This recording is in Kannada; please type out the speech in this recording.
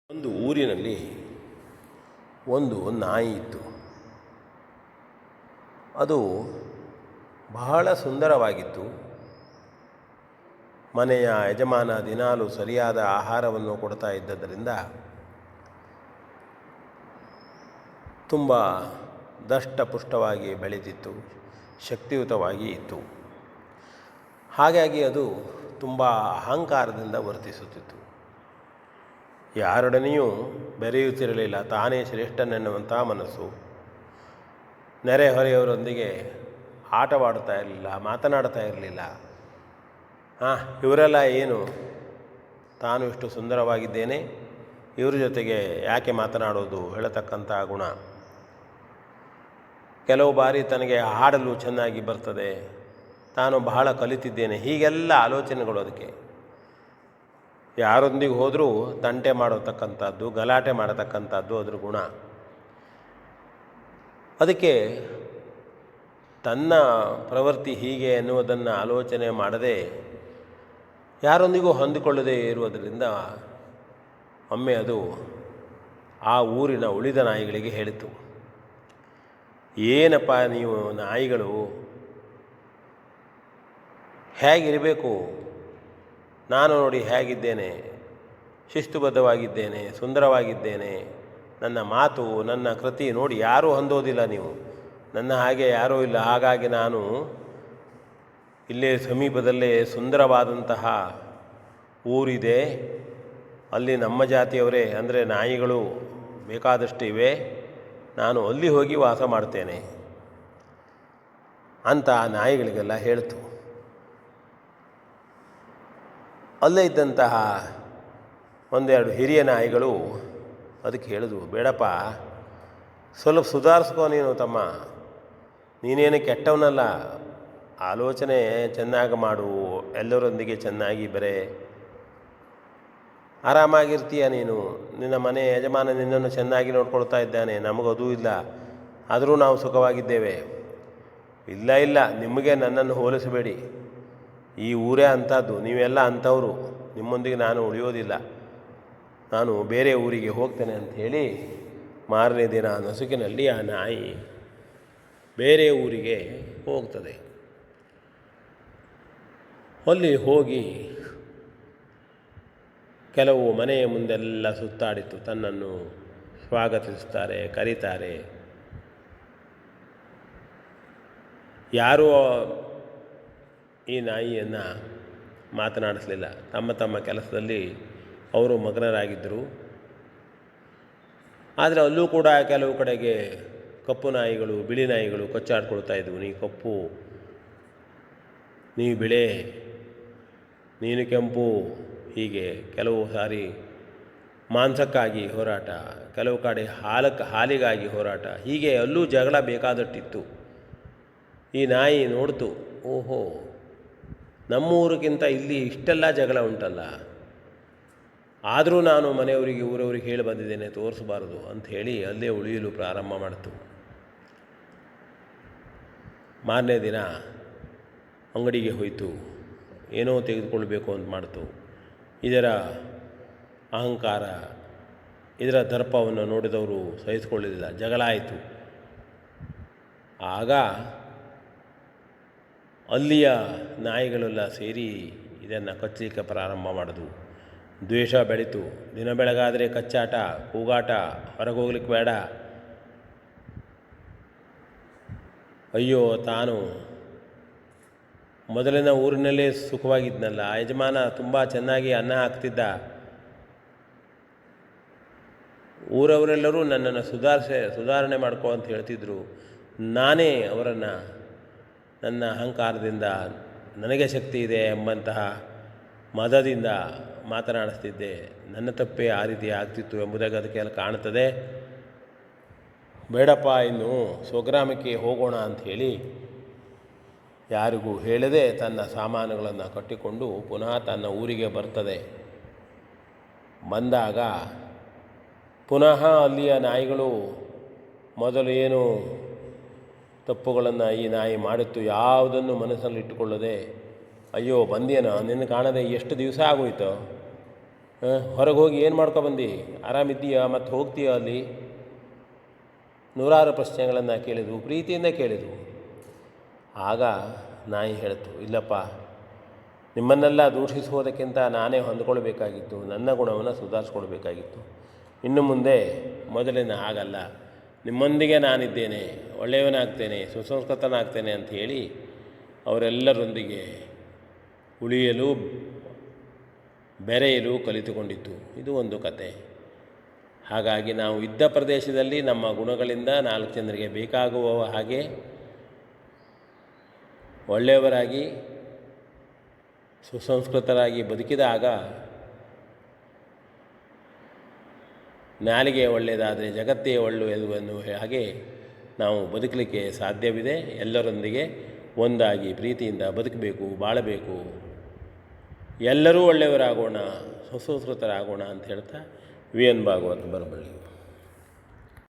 ಒಂದು ಊರಿನಲ್ಲಿ ಒಂದು ನಾಯಿ ಇತ್ತು. ಅದು ಬಹಳ ಸುಂದರವಾಗಿತ್ತು. ಮನೆಯ ಯಜಮಾನ ದಿನಾಲು ಸರಿಯಾದ ಆಹಾರವನ್ನು ಕೊಡ್ತಾ ಇದ್ದದರಿಂದ ತುಂಬ ದಷ್ಟಪುಷ್ಟವಾಗಿ ಬೆಳೆದಿತ್ತು, ಶಕ್ತಿಯುತವಾಗಿ ಇತ್ತು. ಹಾಗಾಗಿ ಅದು ತುಂಬ ಅಹಂಕಾರದಿಂದ ವರ್ತಿಸುತ್ತಿತ್ತು. ಯಾರೊಡನೆಯೂ ಬೆರೆಯುತ್ತಿರಲಿಲ್ಲ. ತಾನೇ ಶ್ರೇಷ್ಠನೆನ್ನುವಂಥ ಮನಸ್ಸು. ನೆರೆಹೊರೆಯವರೊಂದಿಗೆ ಆಟವಾಡುತ್ತಾ ಇರಲಿಲ್ಲ, ಮಾತನಾಡ್ತಾ ಇರಲಿಲ್ಲ. ಇವರೆಲ್ಲ ಏನು, ತಾನು ಇಷ್ಟು ಸುಂದರವಾಗಿದ್ದೇನೆ, ಇವ್ರ ಜೊತೆಗೆ ಯಾಕೆ ಮಾತನಾಡೋದು ಹೇಳತಕ್ಕಂಥ ಗುಣ. ಕೆಲವು ಬಾರಿ ತನಗೆ ಹಾಡಲು ಚೆನ್ನಾಗಿ ಬರ್ತದೆ, ತಾನು ಬಹಳ ಕಲಿತಿದ್ದೇನೆ, ಹೀಗೆಲ್ಲ ಆಲೋಚನೆಗಳು. ಅದಕ್ಕೆ ಯಾರೊಂದಿಗೆ ಹೋದರೂ ತಂಟೆ ಮಾಡತಕ್ಕಂಥದ್ದು, ಗಲಾಟೆ ಮಾಡತಕ್ಕಂಥದ್ದು ಅದ್ರ ಗುಣ. ಅದಕ್ಕೆ ತನ್ನ ಪ್ರವೃತ್ತಿ ಹೀಗೆ ಎನ್ನುವುದನ್ನು ಆಲೋಚನೆ ಮಾಡದೆ ಯಾರೊಂದಿಗೂ ಹೊಂದಿಕೊಳ್ಳದೇ ಇರುವುದರಿಂದ ಒಮ್ಮೆ ಅದು ಆ ಊರಿನ ಉಳಿದ ನಾಯಿಗಳಿಗೆ ಹೇಳಿತು, ಏನಪ್ಪ ನೀವು ನಾಯಿಗಳು ಹೇಗಿರಬೇಕು, ನಾನು ನೋಡಿ ಹೇಗಿದ್ದೇನೆ, ಶಿಸ್ತುಬದ್ಧವಾಗಿದ್ದೇನೆ, ಸುಂದರವಾಗಿದ್ದೇನೆ, ನನ್ನ ಮಾತು ನನ್ನ ಕೃತಿ ನೋಡಿ ಯಾರೂ ಹೊಂದೋದಿಲ್ಲ, ನೀವು ನನ್ನ ಹಾಗೆ ಯಾರೂ ಇಲ್ಲ. ಹಾಗಾಗಿ ನಾನು ಇಲ್ಲೇ ಸಮೀಪದಲ್ಲೇ ಸುಂದರವಾದಂತಹ ಊರಿದೆ, ಅಲ್ಲಿ ನಮ್ಮ ಜಾತಿಯವರೇ ಅಂದರೆ ನಾಯಿಗಳು ಬೇಕಾದಷ್ಟು ಇವೆ, ನಾನು ಅಲ್ಲಿ ಹೋಗಿ ವಾಸ ಮಾಡ್ತೇನೆ ಅಂತ ಆ ನಾಯಿಗಳಿಗೆಲ್ಲ ಹೇಳ್ತು. ಅಲ್ಲೇ ಇದ್ದಂತಹ ಒಂದೆರಡು ಹಿರಿಯ ನಾಯಿಗಳು ಅದಕ್ಕೆ ಹೇಳಿದ್ವು, ಬೇಡಪ್ಪ, ಸ್ವಲ್ಪ ಸುಧಾರಿಸ್ಕೋ ನೀನು ತಮ್ಮ, ನೀನೇನು ಕೆಟ್ಟವನಲ್ಲ, ಆಲೋಚನೆ ಚೆನ್ನಾಗಿ ಮಾಡು, ಎಲ್ಲರೊಂದಿಗೆ ಚೆನ್ನಾಗಿ ಬೆರೆ, ಆರಾಮಾಗಿರ್ತೀಯ ನೀನು, ನಿನ್ನ ಮನೆ ಯಜಮಾನ ನಿನ್ನನ್ನು ಚೆನ್ನಾಗಿ ನೋಡ್ಕೊಳ್ತಾ ಇದ್ದಾನೆ, ನಮಗದೂ ಇಲ್ಲ, ಆದರೂ ನಾವು ಸುಖವಾಗಿದ್ದೇವೆ. ಇಲ್ಲ, ನಿಮಗೆ ನನ್ನನ್ನು ಹೋಲಿಸಬೇಡಿ, ಈ ಊರೇ ಅಂಥದ್ದು, ನೀವೆಲ್ಲ ಅಂಥವರು, ನಿಮ್ಮೊಂದಿಗೆ ನಾನು ಉಳಿಯೋದಿಲ್ಲ, ನಾನು ಬೇರೆ ಊರಿಗೆ ಹೋಗ್ತೇನೆ ಅಂಥೇಳಿ ಮಾರನೇ ದಿನ ನಸುಕಿನಲ್ಲಿ ಆ ನಾಯಿ ಬೇರೆ ಊರಿಗೆ ಹೋಗ್ತದೆ. ಅಲ್ಲಿ ಹೋಗಿ ಕೆಲವು ಮನೆಯ ಮುಂದೆಲ್ಲ ಸುತ್ತಾಡಿತು, ತನ್ನನ್ನು ಸ್ವಾಗತಿಸ್ತಾರೆ, ಕರೀತಾರೆ. ಯಾರೂ ಈ ನಾಯಿಯನ್ನು ಮಾತನಾಡಿಸಲಿಲ್ಲ. ತಮ್ಮ ತಮ್ಮ ಕೆಲಸದಲ್ಲಿ ಅವರು ಮಗ್ನರಾಗಿದ್ದರು. ಆದರೆ ಅಲ್ಲೂ ಕೂಡ ಕೆಲವು ಕಡೆಗೆ ಕಪ್ಪು ನಾಯಿಗಳು, ಬಿಳಿ ನಾಯಿಗಳು ಕಚ್ಚಾಡ್ಕೊಳ್ತಾ ಇದ್ವು. ನೀ ಕಪ್ಪು, ನೀ ಬಿಳೆ, ನೀನು ಕೆಂಪು, ಹೀಗೆ ಕೆಲವು ಸಾರಿ ಮಾಂಸಕ್ಕಾಗಿ ಹೋರಾಟ, ಕೆಲವು ಕಡೆ ಹಾಲಿಗಾಗಿ ಹೋರಾಟ, ಹೀಗೆ ಅಲ್ಲೂ ಜಗಳ ಬೇಕಾದಟ್ಟಿತ್ತು. ಈ ನಾಯಿ ನೋಡ್ತು, ಓಹೋ, ನಮ್ಮೂರಿಗಿಂತ ಇಲ್ಲಿ ಇಷ್ಟೆಲ್ಲ ಜಗಳ ಉಂಟಲ್ಲ, ಆದರೂ ನಾನು ಮನೆಯವರಿಗೆ ಊರವರಿಗೆ ಹೇಳಿ ಬಂದಿದ್ದೇನೆ, ತೋರಿಸಬಾರದು ಅಂಥೇಳಿ ಅಲ್ಲೇ ಉಳಿಯಲು ಪ್ರಾರಂಭ ಮಾಡಿತು. ಮಾರನೇ ದಿನ ಅಂಗಡಿಗೆ ಹೋಯಿತು, ಏನೋ ತೆಗೆದುಕೊಳ್ಬೇಕು ಅಂತ ಮಾಡ್ತು. ಇದರ ಅಹಂಕಾರ, ಇದರ ದರ್ಪವನ್ನು ನೋಡಿದವರು ಸಹಿಸಿಕೊಳ್ಳಲಿಲ್ಲ, ಜಗಳ ಆಯಿತು. ಆಗ ಅಲ್ಲಿಯ ನಾಯಿಗಳೆಲ್ಲ ಸೇರಿ ಇದನ್ನು ಕಚ್ಚಲಿಕ್ಕೆ ಪ್ರಾರಂಭ ಮಾಡಿದ್ವು. ದ್ವೇಷ ಬೆಳೀತು. ದಿನ ಬೆಳಗಾದರೆ ಕಚ್ಚಾಟ, ಕೂಗಾಟ, ಹೊರಗೆ ಹೋಗ್ಲಿಕ್ಕೆ ಬೇಡ. ಅಯ್ಯೋ, ತಾನು ಮೊದಲಿನ ಊರಿನಲ್ಲೇ ಸುಖವಾಗಿದ್ನಲ್ಲ, ಯಜಮಾನ ತುಂಬ ಚೆನ್ನಾಗಿ ಅನ್ನ ಹಾಕ್ತಿದ್ದ, ಊರವರೆಲ್ಲರೂ ನನ್ನನ್ನು ಸುಧಾರಣೆ ಮಾಡ್ಕೋ ಅಂತ ಹೇಳ್ತಿದ್ರು, ನಾನೇ ಅವರನ್ನು ನನ್ನ ಅಹಂಕಾರದಿಂದ ನನಗೆ ಶಕ್ತಿ ಇದೆ ಎಂಬಂತಹ ಮದದಿಂದ ಮಾತನಾಡಿಸ್ತಿದ್ದೆ, ನನ್ನ ತಪ್ಪೇ ಆ ರೀತಿ ಆಗ್ತಿತ್ತು ಎಂಬುದಾಗಿ ಅದಕ್ಕೆಲ್ಲ ಕಾಣ್ತದೆ. ಬೇಡಪ್ಪ, ಇನ್ನು ಸ್ವಗ್ರಾಮಕ್ಕೆ ಹೋಗೋಣ ಅಂಥೇಳಿ ಯಾರಿಗೂ ಹೇಳದೆ ತನ್ನ ಸಾಮಾನುಗಳನ್ನು ಕಟ್ಟಿಕೊಂಡು ಪುನಃ ತನ್ನ ಊರಿಗೆ ಬರ್ತದೆ. ಬಂದಾಗ ಪುನಃ ಅಲ್ಲಿಯ ನಾಯಿಗಳು ಮೊದಲು ಏನು ತಪ್ಪುಗಳನ್ನು ಈ ನಾಯಿ ಮಾಡಿತ್ತು ಯಾವುದನ್ನು ಮನಸ್ಸಲ್ಲಿ ಇಟ್ಟುಕೊಳ್ಳದೆ, ಅಯ್ಯೋ ಬಂದೇನೋ, ನಿನ್ನ ಕಾಣದೆ ಎಷ್ಟು ದಿವಸ ಆಗೋಯ್ತು, ಹೊರಗೆ ಹೋಗಿ ಏನು ಮಾಡ್ಕೊಬಂದು ಆರಾಮಿದ್ದೀಯಾ ಮತ್ತು ಹೋಗ್ತೀಯಾ ಅಲ್ಲಿ ನೂರಾರು ಪ್ರಶ್ನೆಗಳನ್ನು ಕೇಳಿದ್ವು, ಪ್ರೀತಿಯಿಂದ ಕೇಳಿದ್ವು. ಆಗ ನಾಯಿ ಹೇಳ್ತು, ಇಲ್ಲಪ್ಪ, ನಿಮ್ಮನ್ನೆಲ್ಲ ದೂಷಿಸುವುದಕ್ಕಿಂತ ನಾನೇ ಹೊಂದ್ಕೊಳ್ಬೇಕಾಗಿತ್ತು, ನನ್ನ ಗುಣವನ್ನು ಸುಧಾರಿಸ್ಕೊಳ್ಬೇಕಾಗಿತ್ತು. ಇನ್ನು ಮುಂದೆ ಮೊದಲಿನ ಹಾಗಲ್ಲ, ನಿಮ್ಮೊಂದಿಗೆ ನಾನಿದ್ದೇನೆ, ಒಳ್ಳೆಯವನಾಗ್ತೇನೆ, ಸುಸಂಸ್ಕೃತನಾಗ್ತೇನೆ ಅಂತ ಹೇಳಿ ಅವರೆಲ್ಲರೊಂದಿಗೆ ಉಳಿಯಲು ಬೆರೆಯಲು ಕಲಿತುಕೊಂಡಿತ್ತು. ಇದು ಒಂದು ಕತೆ. ಹಾಗಾಗಿ ನಾವು ಇದ್ದ ಪ್ರದೇಶದಲ್ಲಿ ನಮ್ಮ ಗುಣಗಳಿಂದ 4 ಜನರಿಗೆ ಬೇಕಾಗುವ ಹಾಗೆ ಒಳ್ಳೆಯವರಾಗಿ ಸುಸಂಸ್ಕೃತರಾಗಿ ಬದುಕಿದಾಗ ನಾಲಿಗೆ ಒಳ್ಳೆಯದಾದರೆ ಜಗತ್ತೇ ಒಳ್ಳೆಯದು ಎನ್ನುವ ಹಾಗೆ ನಾವು ಬದುಕಲಿಕ್ಕೆ ಸಾಧ್ಯವಿದೆ. ಎಲ್ಲರೊಂದಿಗೆ ಒಂದಾಗಿ ಪ್ರೀತಿಯಿಂದ ಬದುಕಬೇಕು, ಬಾಳಬೇಕು, ಎಲ್ಲರೂ ಒಳ್ಳೆಯವರಾಗೋಣ, ಸುಸಂಸ್ಕೃತರಾಗೋಣ ಅಂತ ಹೇಳ್ತಾ ವಿ ಎನ್ ಭಾಗವತ್ ಬರಬಳ್ಳಿ.